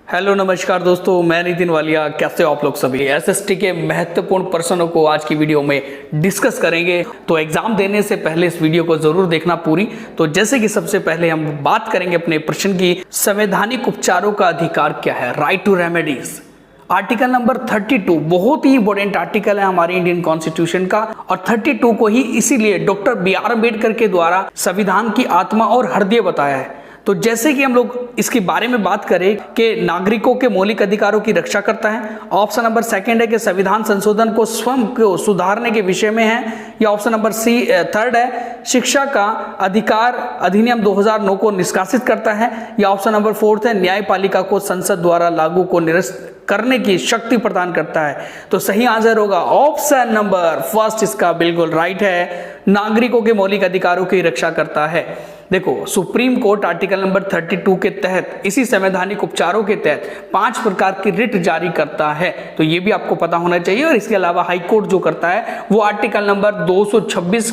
Hello नमस्कार दोस्तों, मैं नितिन वालिया। कैसे हो आप लोग सभी। एसएसटी के महत्वपूर्ण प्रश्नों को आज की वीडियो में डिस्कस करेंगे। तो एग्जाम देने से पहले इस वीडियो को जरूर देखना पूरी। तो जैसे कि सबसे पहले हम बात करेंगे अपने प्रश्न की, संवैधानिक उपचारों का अधिकार क्या है, right to remedies. Article number 32 बहुत ही इंपॉर्टेंट आर्टिकल है हमारे इंडियन कॉन्स्टिट्यूशन का, और 32 को ही इसीलिए डॉक्टर बी.आर. अम्बेडकर के द्वारा संविधान की आत्मा और हृदय बताया है। तो जैसे कि हम लोग इसके बारे में बात करें कि नागरिकों के मौलिक अधिकारों की रक्षा करता है, ऑप्शन नंबर सेकंड है कि संविधान संशोधन को स्वयं को सुधारने के विषय में है, या ऑप्शन नंबर थर्ड है शिक्षा का अधिकार अधिनियम 2009 को निष्कासित करता है, या ऑप्शन नंबर फोर्थ है न्यायपालिका को संसद द्वारा लागू को निरस्त करने की शक्ति प्रदान करता है। तो सही आंसर होगा ऑप्शन नंबर फर्स्ट, इसका बिल्कुल राइट है, नागरिकों के मौलिक अधिकारों की रक्षा करता है। देखो, सुप्रीम कोर्ट आर्टिकल नंबर 32 के तहत इसी संवैधानिक उपचारों के तहत 5 प्रकार की रिट जारी करता है, तो ये भी आपको पता होना चाहिए। और इसके अलावा हाई कोर्ट जो करता है वो आर्टिकल नंबर 226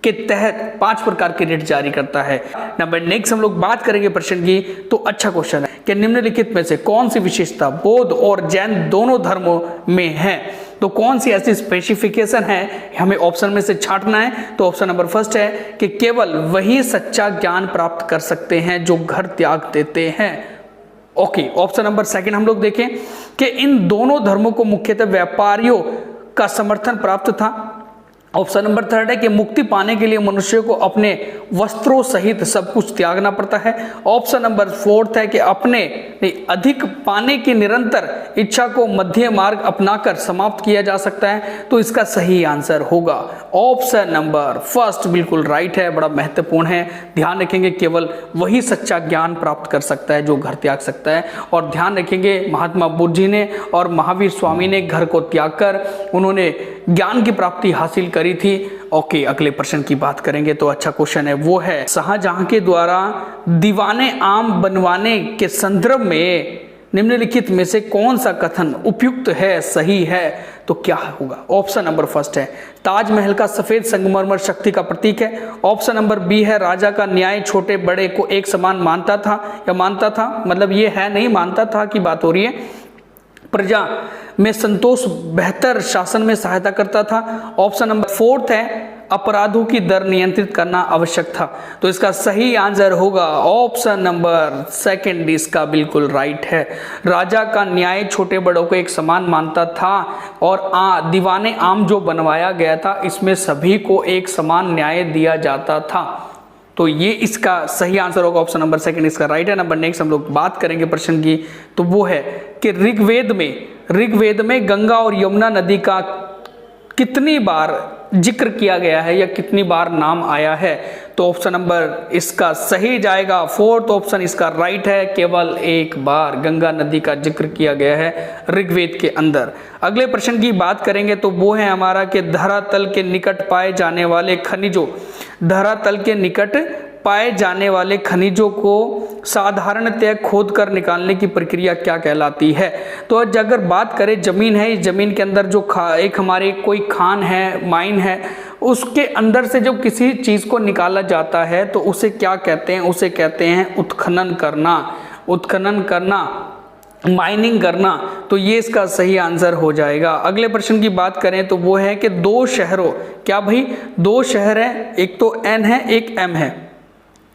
के तहत 5 प्रकार की रिट जारी करता है। नंबर नेक्स्ट हम लोग बात करेंगे प्रश्न की। तो अच्छा क्वेश्चन है कि निम्नलिखित में से कौन सी विशेषता बौद्ध और जैन दोनों धर्मों में है। तो कौन सी ऐसी स्पेसिफिकेशन है, हमें ऑप्शन में से छांटना है। तो ऑप्शन नंबर फर्स्ट है कि केवल वही सच्चा ज्ञान प्राप्त कर सकते हैं जो घर त्याग देते हैं। ओके, ऑप्शन नंबर सेकंड हम लोग देखें कि इन दोनों धर्मों को मुख्यतः व्यापारियों का समर्थन प्राप्त था। ऑप्शन नंबर थर्ड है कि मुक्ति पाने के लिए मनुष्य को अपने वस्त्रों सहित सब कुछ त्यागना पड़ता है। ऑप्शन नंबर फोर्थ है कि अपने अधिक पाने की निरंतर इच्छा को मध्य मार्ग अपनाकर समाप्त किया जा सकता है। तो इसका सही आंसर होगा ऑप्शन नंबर फर्स्ट, बिल्कुल राइट है, बड़ा महत्वपूर्ण है। ध्यान रखेंगे केवल वही सच्चा ज्ञान प्राप्त कर सकता है जो घर त्याग सकता है। और ध्यान रखेंगे महात्मा बुद्ध जी ने और महावीर स्वामी ने घर को त्याग कर उन्होंने ज्ञान की प्राप्ति हासिल करी थी। ओके, अगले प्रश्न की बात करेंगे। तो अच्छा क्वेश्चन है, वो है शाहजहां के द्वारा दीवाने आम बनवाने के संदर्भ में निम्नलिखित में से कौन सा कथन उपयुक्त है, सही है। तो क्या होगा। ऑप्शन नंबर फर्स्ट है ताजमहल का सफेद संगमरमर शक्ति का प्रतीक है। ऑप्शन नंबर बी है राजा का न्याय छोटे बड़े को एक समान मानता था, या मानता था मतलब ये है नहीं, मानता था की बात हो रही है। प्रजा में संतोष बेहतर शासन में सहायता करता था। ऑप्शन नंबर फोर्थ है अपराधों की दर नियंत्रित करना आवश्यक था। तो इसका सही आंसर होगा ऑप्शन नंबर सेकंड, इसका बिल्कुल राइट है। राजा का न्याय छोटे बड़ों को एक समान मानता था, और दीवाने आम जो बनवाया गया था इसमें सभी को एक समान न्याय दिया जाता था। तो ये इसका सही आंसर होगा ऑप्शन नंबर सेकंड, इसका राइट है। नंबर नेक्स्ट हम लोग बात करेंगे प्रश्न की। तो वो है कि ऋग्वेद में गंगा और यमुना नदी का कितनी बार जिक्र किया गया है, या कितनी बार नाम आया है। तो ऑप्शन नंबर इसका सही जाएगा फोर्थ ऑप्शन, इसका राइट है, केवल एक बार गंगा नदी का जिक्र किया गया है ऋग्वेद के अंदर। अगले प्रश्न की बात करेंगे। तो वो है हमारा कि धरातल के निकट पाए जाने वाले खनिजों, धरातल के निकट पाए जाने वाले खनिजों को साधारणतः खोद कर निकालने की प्रक्रिया क्या कहलाती है। तो अगर बात करें जमीन है, इस जमीन के अंदर जो एक हमारे कोई खान है, माइन है, उसके अंदर से जब किसी चीज को निकाला जाता है तो उसे क्या कहते हैं, उसे कहते हैं उत्खनन करना, उत्खनन करना, माइनिंग करना। तो ये इसका सही आंसर हो जाएगा। अगले प्रश्न की बात करें तो वो है कि दो शहरों, क्या भाई दो शहर है, एक तो एन है एक एम है,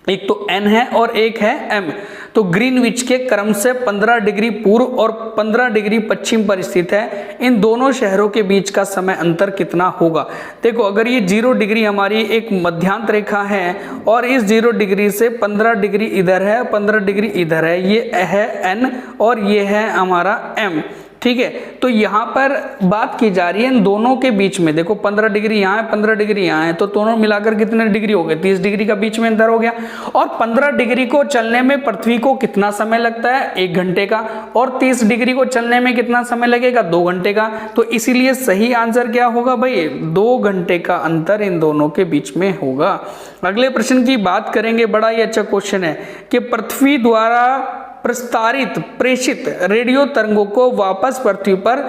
एक तो एन है और एक है एम। तो ग्रीनविच के क्रम से 15 डिग्री पूर्व और 15 डिग्री पश्चिम पर स्थित है। इन दोनों शहरों के बीच का समय अंतर कितना होगा। देखो, अगर ये 0 डिग्री हमारी एक मध्यांत रेखा है और इस 0 डिग्री से 15 डिग्री इधर है, 15 डिग्री इधर है, ये है एन और ये है हमारा एम, ठीक है। तो यहाँ पर बात की जा रही है इन दोनों के बीच में। देखो 15 डिग्री यहाँ है, 15 डिग्री यहाँ है, तो दोनों मिलाकर कितने डिग्री हो गए, 30 डिग्री का बीच में अंतर हो गया। और 15 डिग्री को चलने में पृथ्वी को कितना समय लगता है, 1 घंटे का, और 30 डिग्री को चलने में कितना समय लगेगा, 2 घंटे का। तो इसीलिए सही आंसर क्या होगा भाई, 2 घंटे का अंतर इन दोनों के बीच में होगा। अगले प्रश्न की बात करेंगे, बड़ा ही अच्छा क्वेश्चन है कि पृथ्वी द्वारा प्रसारित प्रेषित रेडियो तरंगों को वापस पृथ्वी पर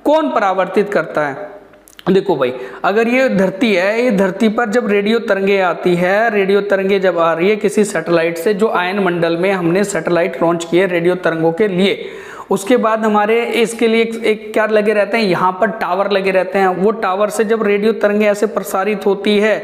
कौन परावर्तित करता है। देखो भाई, अगर ये धरती है, ये धरती पर जब रेडियो तरंगे आती है, रेडियो तरंगे जब आ रही है किसी सैटेलाइट से, जो आयन मंडल में हमने सैटेलाइट लॉन्च किए रेडियो तरंगों के लिए, उसके बाद हमारे इसके लिए एक क्या लगे रहते हैं, यहाँ पर टावर लगे रहते हैं। वो टावर से जब रेडियो तरंगे ऐसे प्रसारित होती है,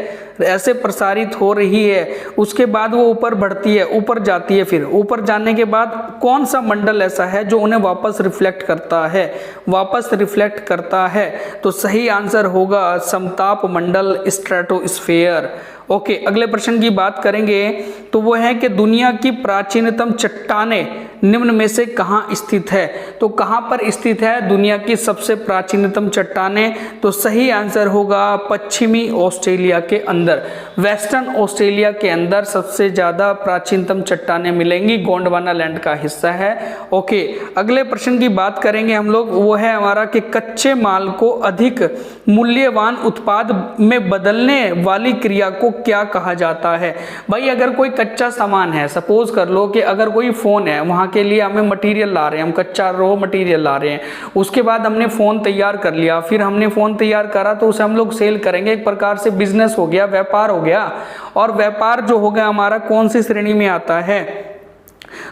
ऐसे प्रसारित हो रही है, उसके बाद वो ऊपर बढ़ती है, ऊपर जाती है। फिर ऊपर जाने के बाद कौन सा मंडल ऐसा है जो उन्हें वापस रिफ्लेक्ट करता है, वापस रिफ्लेक्ट करता है? तो सही आंसर होगा समताप मंडल, स्ट्रेटोस्फेयर। ओके, अगले प्रश्न की बात करेंगे तो वो है कि दुनिया की प्राचीनतम चट्टानें निम्न में से कहाँ स्थित है? तो कहाँ पर स्थित है दुनिया की सबसे प्राचीनतम चट्टानें? तो सही आंसर होगा पश्चिमी ऑस्ट्रेलिया के अंदर, वेस्टर्न ऑस्ट्रेलिया के अंदर सबसे ज्यादा प्राचीनतम चट्टानें मिलेंगी, गोंडवाना लैंड का हिस्सा है। ओके, अगले प्रश्न की बात करेंगे हम लोग, वो है हमारा कि कच्चे माल को अधिक मूल्यवान उत्पाद में बदलने वाली क्रिया को क्या कहा जाता है? भाई अगर कोई कच्चा सामान है, सपोज कर लो कि अगर कोई फोन है, वहां के लिए हमें मटेरियल ला रहे हैं, हम कच्चा रॉ मटेरियल ला रहे हैं, उसके बाद हमने फोन तैयार कर लिया, फिर हमने फोन तैयार करा तो उसे हम लोग सेल करेंगे, एक प्रकार से बिजनेस हो गया, व्यापार हो गया। और व्यापार जो हो गया हमारा कौन सी श्रेणी में आता है?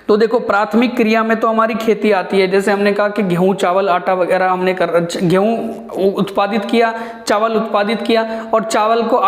तो देखो प्राथमिक क्रिया में तो हमारी खेती आती है, जैसे हमने कहा कि गेहूं चावल आटा वगैरह हमने गेहूं उत्पादित किया, चावल उत्पादित किया, और चावल को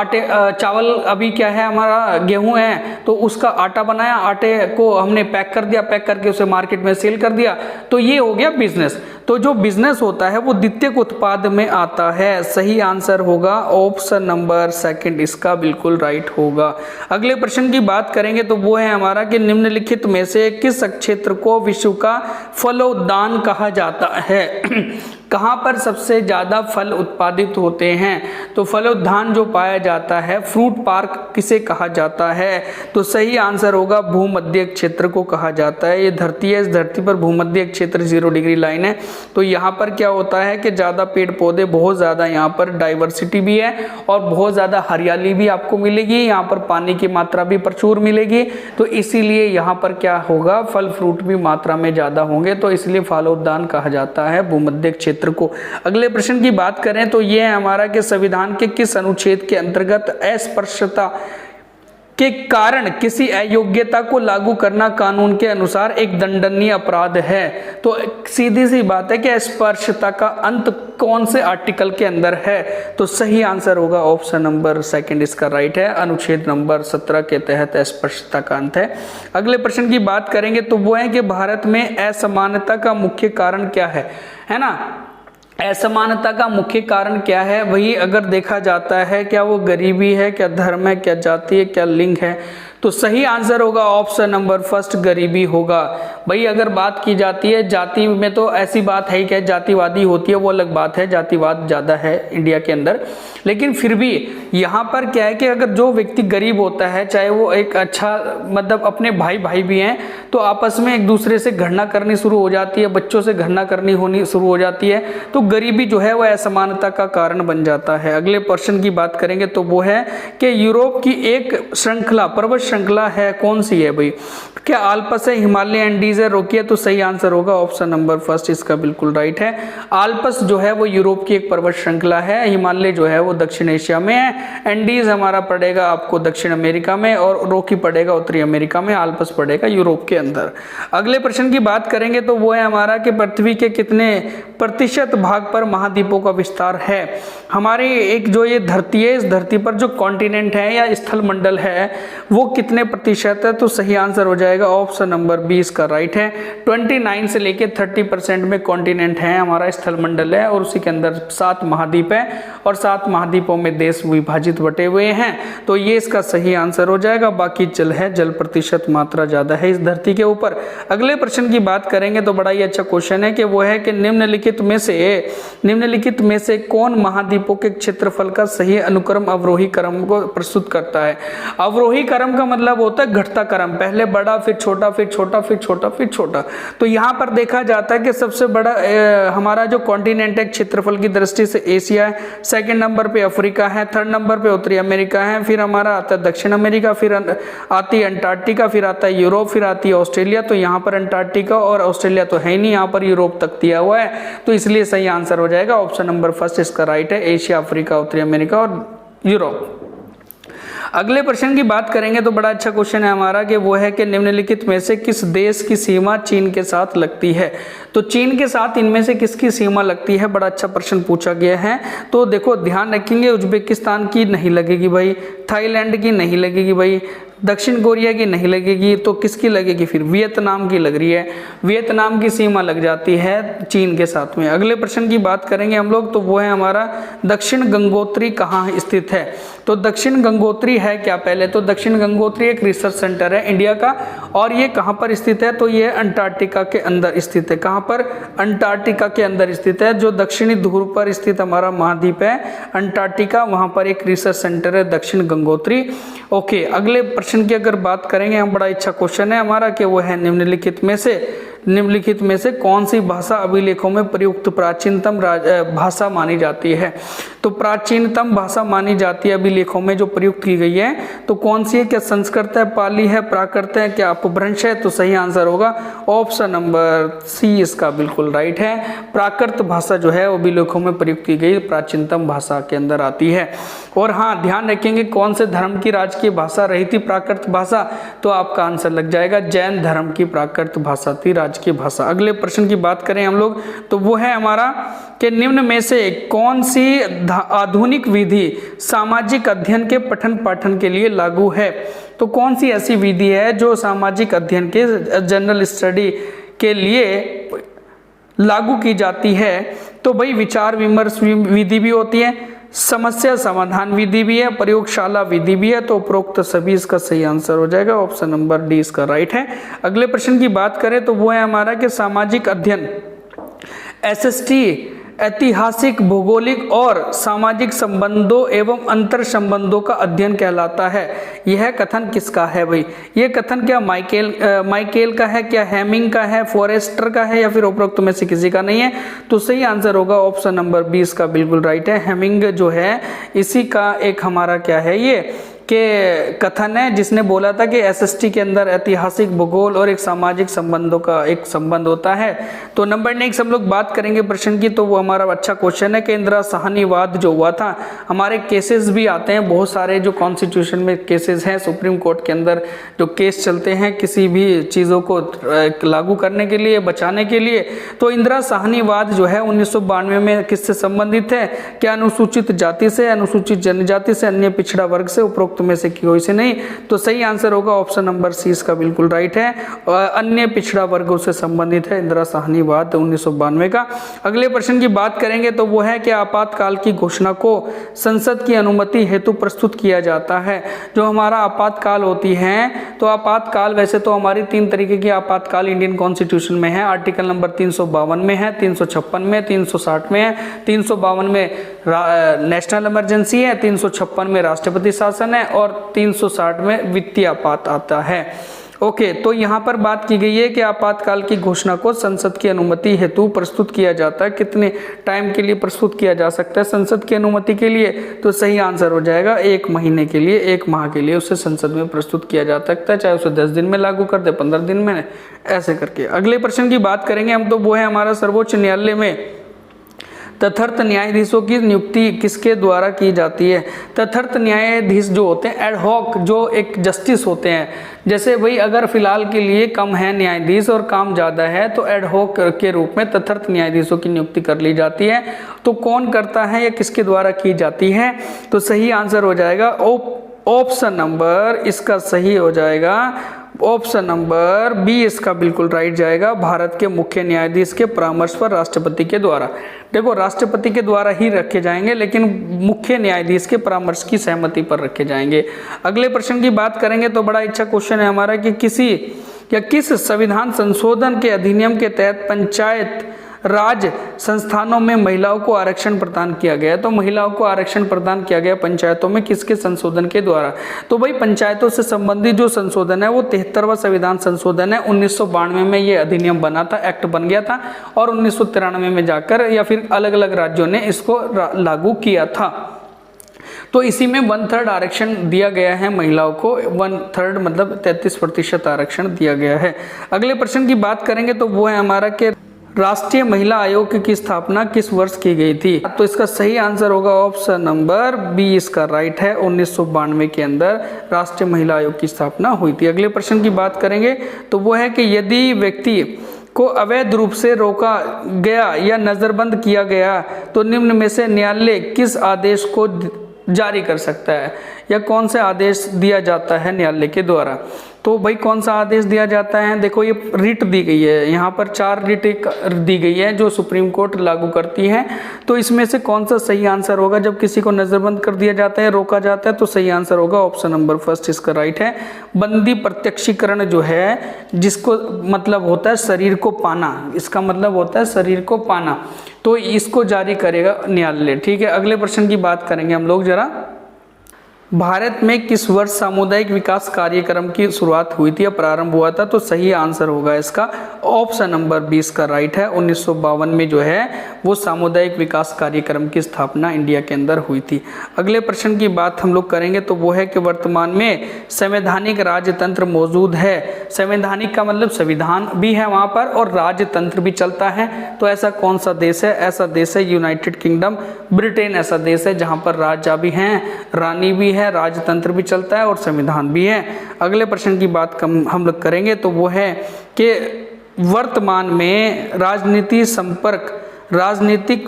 चावल अभी क्या है हमारा गेहूं है, तो उसका आटा बनाया, आटे को हमने पैक कर दिया, पैक करके उसे मार्केट में सेल कर दिया, तो ये हो गया बिजनेस। तो जो बिजनेस होता है वो द्वितीयक उत्पाद में आता है। सही आंसर होगा ऑप्शन नंबर सेकंड, इसका बिल्कुल राइट होगा। अगले प्रश्न की बात करेंगे तो वो है हमारा कि निम्नलिखित में से किस क्षेत्र को विश्व का फलोद्यान कहा जाता है? कहाँ पर सबसे ज्यादा फल उत्पादित होते हैं? तो फलोद्यान जो पाया जाता है, फ्रूट पार्क किसे कहा जाता है? तो सही आंसर होगा भूमध्य क्षेत्र को कहा जाता है। ये धरती है, इस धरती पर भूमध्य क्षेत्र 0 डिग्री लाइन है, तो यहाँ पर क्या होता है कि ज्यादा पेड़ पौधे, बहुत ज्यादा यहाँ पर डाइवर्सिटी भी है और बहुत ज्यादा हरियाली भी आपको मिलेगी, यहाँ पर पानी की मात्रा भी प्रचुर मिलेगी, तो इसीलिए यहाँ पर क्या होगा, फल फ्रूट भी मात्रा में ज्यादा होंगे, तो इसलिए फलोद्यान कहा जाता है भूमध्य क्षेत्र को। अगले प्रश्न की बात करें तो यह है हमारा कि संविधान के किस अनुच्छेद के अंतर्गत अस्पृश्यता के कारण किसी अयोग्यता को लागू करना कानून के अनुसार एक दंडनीय अपराध है? तो सीधी सी बात है कि अस्पृश्यता का अंत कौन से आर्टिकल के अंदर है? तो सही आंसर होगा ऑप्शन नंबर सेकंड, इसका राइट है, अनुच्छेद नंबर 17 के तहत अस्पृश्यता का अंत है। अगले प्रश्न की बात करेंगे तो वो है कि भारत में असमानता का मुख्य कारण क्या है ना? असमानता का मुख्य कारण क्या है? वही अगर देखा जाता है, क्या वो गरीबी है, क्या धर्म है, क्या जाति है, क्या लिंग है? तो सही आंसर होगा ऑप्शन नंबर फर्स्ट, गरीबी होगा। भाई अगर बात की जाती है जाति में, तो ऐसी बात है क्या जातिवादी होती है, वो अलग बात है, जातिवाद ज़्यादा है इंडिया के अंदर, लेकिन फिर भी यहाँ पर क्या है कि अगर जो व्यक्ति गरीब होता है, चाहे वो एक अच्छा मतलब अपने भाई भाई भी हैं, तो आपस में एक दूसरे से घृणा करनी शुरू हो जाती है, बच्चों से घृणा करनी होनी शुरू हो जाती है, तो गरीबी जो है वह असमानता का कारण बन जाता है। अगले प्रश्न की बात करेंगे तो वो है कि यूरोप की एक श्रृंखला, पर्वत श्रृंखला है, कौन सी है भाई? क्या आल्पस है, हिमालय, एंडीज है, रोकी है? तो सही आंसर होगा ऑप्शन नंबर फर्स्ट, इसका बिल्कुल राइट है। आल्पस जो है वो यूरोप की एक पर्वत श्रृंखला है, हिमालय जो है वो दक्षिण एशिया में है, एंडीज हमारा पड़ेगा आपको दक्षिण अमेरिका में, और रोकी पड़ेगा उत्तरी अमेरिका में, आल्पस पड़ेगा यूरोप के अंदर। अगले प्रश्न की बात करेंगे तो वो है हमारा कि पृथ्वी के कितने प्रतिशत भाग पर महाद्वीपों का विस्तार है? हमारी एक जो ये धरती है, इस धरती पर जो कॉन्टिनेंट है या स्थल मंडल है वो कितने प्रतिशत है? तो सही आंसर हो जाएगा ऑप्शन नंबर 20 का राइट है। 29 से लेके 30% में कॉन्टिनेंट है, हमारा स्थल मंडल है, और उसी के अंदर 7 महाद्वीप है, और 7 महाद्वीपों में देश विभाजित बटे हुए हैं, तो ये इसका सही आंसर हो जाएगा। बाकी जल है, जल प्रतिशत मात्रा ज्यादा है इस धरती के ऊपर। अगले प्रश्न की बात करेंगे तो बड़ा ही अच्छा क्वेश्चन है कि वो है कि निम्नलिखित में से कौन महाद्वीपों के क्षेत्रफल का सही अनुक्रम अवरोही क्रम को प्रस्तुत करता है? अवरोही क्रम का मतलब होता है घटता क्रम, पहले बड़ा, फिर छोटा, फिर छोटा, फिर छोटा, फिर छोटा। तो यहाँ पर देखा जाता है कि सबसे बड़ा हमारा जो कॉन्टिनेंट है क्षेत्रफल की दृष्टि से एशिया है, सेकंड नंबर पे अफ्रीका है, थर्ड नंबर पे उत्तरी अमेरिका है, फिर हमारा आता है दक्षिण अमेरिका, फिर आती है अंटार्कटिका, फिर आता है यूरोप, फिर आती है ऑस्ट्रेलिया। तो यहाँ पर अंटार्कटिका और ऑस्ट्रेलिया तो है नहीं, यहाँ पर यूरोप तक दिया हुआ है, तो इसलिए सही आंसर हो जाएगा ऑप्शन नंबर फर्स्ट, इसका राइट है, एशिया, अफ्रीका, उत्तरी अमेरिका और यूरोप। अगले प्रश्न की बात करेंगे तो बड़ा अच्छा क्वेश्चन है हमारा कि वो है कि निम्नलिखित में से किस देश की सीमा चीन के साथ लगती है। तो चीन के साथ इनमें से किसकी सीमा लगती है, बड़ा अच्छा प्रश्न पूछा गया है। तो देखो ध्यान रखेंगे, उज्बेकिस्तान की नहीं लगेगी भाई, थाईलैंड की नहीं लगेगी भाई, दक्षिण कोरिया की नहीं लगेगी, तो किसकी लगेगी फिर, वियतनाम की लग रही है। वियतनाम की सीमा लग जाती है चीन के साथ में। अगले प्रश्न की बात करेंगे हम लोग तो वो है हमारा दक्षिण गंगोत्री कहाँ स्थित है। तो दक्षिण गंगोत्री है क्या, पहले तो दक्षिण गंगोत्री एक रिसर्च सेंटर है इंडिया का, और ये कहाँ पर स्थित है, तो ये अंटार्कटिका के अंदर स्थित है। कहाँ पर, अंटार्कटिका के अंदर स्थित है। जो दक्षिणी ध्रुव पर स्थित हमारा महाद्वीप है अंटार्कटिका, वहाँ पर एक रिसर्च सेंटर है दक्षिण गंगोत्री। ओके, अगले प्रश्न की अगर बात करेंगे हम, बड़ा अच्छा क्वेश्चन है हमारा कि वो है निम्नलिखित में से कौन सी भाषा अभिलेखों में प्रयुक्त प्राचीनतम भाषा मानी जाती है। तो प्राचीनतम भाषा मानी जाती है अभिलेखों में जो प्रयुक्त की गई है, तो कौन सी है, क्या संस्कृत है, पाली है, प्राकृत है, क्या अपभ्रंश है। तो सही आंसर होगा ऑप्शन नंबर सी इसका बिल्कुल राइट है। प्राकृत भाषा जो है अभिलेखों में प्रयुक्त की गई प्राचीनतम भाषा के अंदर आती है। और हाँ ध्यान रखेंगे कौन से धर्म की राजकीय भाषा रही थी प्राकृत भाषा, तो आपका आंसर लग जाएगा जैन धर्म की प्राकृत भाषा थी राजकीय भाषा। अगले प्रश्न की बात करें हम लोग तो वो है हमारा कि निम्न में से कौन सी आधुनिक विधि सामाजिक अध्ययन के पठन पाठन के लिए लागू है। तो कौन सी ऐसी विधि है जो सामाजिक अध्ययन के जनरल स्टडी के लिए लागू की जाती है। तो भाई विचार विमर्श विधि भी होती है, समस्या समाधान विधि भी है, प्रयोगशाला विधि भी है। तो उपरोक्त सभी इसका सही आंसर हो जाएगा, ऑप्शन नंबर डी इसका राइट है। अगले प्रश्न की बात करें तो वो है हमारा कि सामाजिक अध्ययन एसएसटी ऐतिहासिक, भौगोलिक और सामाजिक संबंधों एवं अंतर संबंधों का अध्ययन कहलाता है। यह कथन किसका है भाई, यह कथन क्या माइकेल का है, क्या हेमिंग का है, फॉरेस्टर का है, या फिर उपरोक्त में से किसी का नहीं है। तो सही आंसर होगा ऑप्शन नंबर 20 का बिल्कुल राइट है। हेमिंग जो है इसी का एक हमारा क्या है ये के कथन है, जिसने बोला था कि एसएसटी के अंदर ऐतिहासिक, भूगोल और एक सामाजिक संबंधों का एक संबंध होता है। तो नंबर नेक्स्ट हम लोग बात करेंगे प्रश्न की, तो वो हमारा अच्छा क्वेश्चन है कि इंदिरा साहनीवाद जो हुआ था, हमारे केसेस भी आते हैं बहुत सारे जो कॉन्स्टिट्यूशन में केसेस हैं, सुप्रीम कोर्ट के अंदर जो केस चलते हैं किसी भी चीज़ों को लागू करने के लिए, बचाने के लिए। तो इंदिरा साहनीवाद जो है 1992 में किससे संबंधित है, क्या अनुसूचित जाति से, अनुसूचित जनजाति से, अन्य पिछड़ा वर्ग से, उपरोक्त में से कोई से नहीं। तो सही आंसर होगा ऑप्शन नंबर सी इसका बिल्कुल राइट है, अन्य पिछड़ा वर्गों से संबंधित है इंदिरा साहनीवाद 1992 का। अगले प्रश्न की बात करेंगे तो वो है कि आपातकाल की घोषणा को संसद की अनुमति हेतु प्रस्तुत किया जाता है। जो हमारा आपातकाल होती है, तो आपातकाल वैसे तो हमारी 3 तरीके की आपातकाल इंडियन कॉन्स्टिट्यूशन में है। आर्टिकल नंबर 352 में है, 356 में, 360 में है। 352 में नेशनल इमरजेंसी है, 356 में राष्ट्रपति शासन है और 360 में वित्तीय आपात आता है। ओके, तो यहाँ पर बात की गई है कि आपातकाल की घोषणा को संसद की अनुमति हेतु प्रस्तुत किया जाता है। कितने टाइम के लिए प्रस्तुत किया जा सकता है संसद की अनुमति के लिए, तो सही आंसर हो जाएगा 1 महीने के लिए, 1 माह के लिए उसे संसद में प्रस्तुत किया जा सकता है, चाहे उसे 10 दिन में लागू कर दे, 15 दिन में, ऐसे करके। अगले प्रश्न की बात करेंगे हम, तो वो है हमारा सर्वोच्च न्यायालय में तथर्थ न्यायाधीशों की नियुक्ति किसके द्वारा की जाती है। तथर्थ न्यायाधीश जो होते हैं एडहॉक, जो एक जस्टिस होते हैं, जैसे भाई अगर फिलहाल के लिए कम है न्यायाधीश और काम ज़्यादा है तो एडहॉक के रूप में तथर्थ न्यायाधीशों की नियुक्ति कर ली जाती है। तो कौन करता है या किसके द्वारा की जाती है, तो सही आंसर हो जाएगा ऑप्शन नंबर इसका सही हो जाएगा, ऑप्शन नंबर बी इसका बिल्कुल राइट जाएगा, भारत के मुख्य न्यायाधीश के परामर्श पर राष्ट्रपति के द्वारा। देखो राष्ट्रपति के द्वारा ही रखे जाएंगे, लेकिन मुख्य न्यायाधीश के परामर्श की सहमति पर रखे जाएंगे। अगले प्रश्न की बात करेंगे तो बड़ा अच्छा क्वेश्चन है हमारा कि किस संविधान संशोधन के अधिनियम के तहत पंचायत राज संस्थानों में महिलाओं को आरक्षण प्रदान किया गया। तो महिलाओं को आरक्षण प्रदान किया गया पंचायतों में किसके संशोधन के द्वारा। तो भाई पंचायतों से संबंधित जो संशोधन है वो 73वां संविधान संशोधन है। 1992 में ये अधिनियम बना था, एक्ट बन गया था, और 1993 में जाकर या फिर अलग अलग राज्यों ने इसको लागू किया था। तो इसी में 1/3 आरक्षण दिया गया है महिलाओं को, 1/3 मतलब 33% आरक्षण दिया गया है। अगले प्रश्न की बात करेंगे तो वो है हमारा कि राष्ट्रीय महिला आयोग की स्थापना किस वर्ष की गई थी? तो इसका सही आंसर होगा ऑप्शन नंबर बी, इसका राइट है। 1992 के अंदर राष्ट्रीय महिला आयोग की स्थापना हुई थी। अगले प्रश्न की बात करेंगे तो वो है कि यदि व्यक्ति को अवैध रूप से रोका गया या नजरबंद किया गया तो निम्न में से न्यायालय किस आदेश को जारी कर सकता है या कौन से आदेश दिया जाता है न्यायालय के द्वारा? तो भाई कौन सा आदेश दिया जाता है? देखो ये रिट दी गई है, यहाँ पर 4 रिट दी गई है जो सुप्रीम कोर्ट लागू करती है। तो इसमें से कौन सा सही आंसर होगा? जब किसी को नजरबंद कर दिया जाता है, रोका जाता है, तो सही आंसर होगा ऑप्शन नंबर फर्स्ट, इसका राइट है। बंदी प्रत्यक्षीकरण जो है, जिसको मतलब होता है शरीर को पाना, इसका मतलब होता है शरीर को पाना, तो इसको जारी करेगा न्यायालय। ठीक है, अगले प्रश्न की बात करेंगे हम लोग जरा। भारत में किस वर्ष सामुदायिक विकास कार्यक्रम की शुरुआत हुई थी या प्रारंभ हुआ था? तो सही आंसर होगा इसका ऑप्शन नंबर 20 का राइट है। 1952 में जो है वो सामुदायिक विकास कार्यक्रम की स्थापना इंडिया के अंदर हुई थी। अगले प्रश्न की बात हम लोग करेंगे तो वो है कि वर्तमान में संवैधानिक राजतंत्र मौजूद है। संवैधानिक का मतलब संविधान भी है वहाँ पर और राजतंत्र भी चलता है। तो ऐसा कौन सा देश है? ऐसा देश है यूनाइटेड किंगडम, ब्रिटेन ऐसा देश है जहाँ पर राजा भी हैं, रानी भी है, राजतंत्र भी चलता है और संविधान भी है। अगले प्रश्न की बात हम लोग करेंगे तो वो है कि वर्तमान में राजनीतिक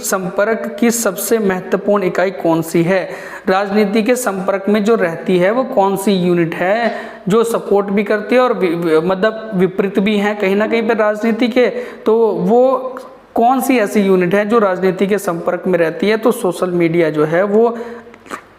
संपर्क की सबसे महत्वपूर्ण इकाई कौन सी है? राजनीति के संपर्क में जो रहती है वो कौन सी यूनिट है जो सपोर्ट भी करती है और मतलब विपरीत भी है कहीं ना कहीं पर राजनीति के? तो वो कौन सी ऐसी यूनिट है जो राजनीति के संपर्क में रहती है? तो सोशल मीडिया जो है वो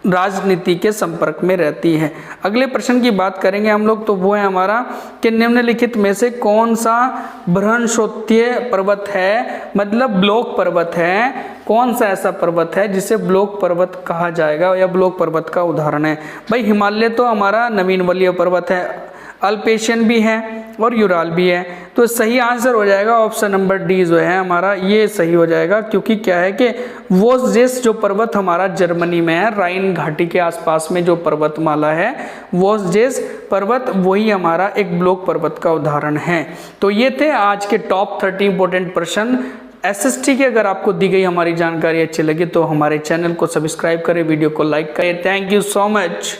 राजनीति के संपर्क में रहती है। अगले प्रश्न की बात करेंगे हम लोग तो वो है हमारा कि निम्नलिखित में से कौन सा बृहस्पतीय पर्वत है, मतलब ब्लॉक पर्वत है, कौन सा ऐसा पर्वत है जिसे ब्लॉक पर्वत कहा जाएगा या ब्लॉक पर्वत का उदाहरण है? भाई हिमालय तो हमारा नवीनवलीय पर्वत है, अल्पेशियन भी है और यूराल भी है। तो सही आंसर हो जाएगा ऑप्शन नंबर डी जो है हमारा, ये सही हो जाएगा। क्योंकि क्या है कि वोस्जेस जो पर्वत हमारा जर्मनी में है, राइन घाटी के आसपास में जो पर्वतमाला है वोस्जेस पर्वत, वही हमारा एक ब्लॉक पर्वत का उदाहरण है। तो ये थे आज के टॉप 30 इंपॉर्टेंट प्रश्न एसएसटी की। अगर आपको दी गई हमारी जानकारी अच्छी लगी तो हमारे चैनल को सब्सक्राइब करें, वीडियो को लाइक करें। Thank you so much.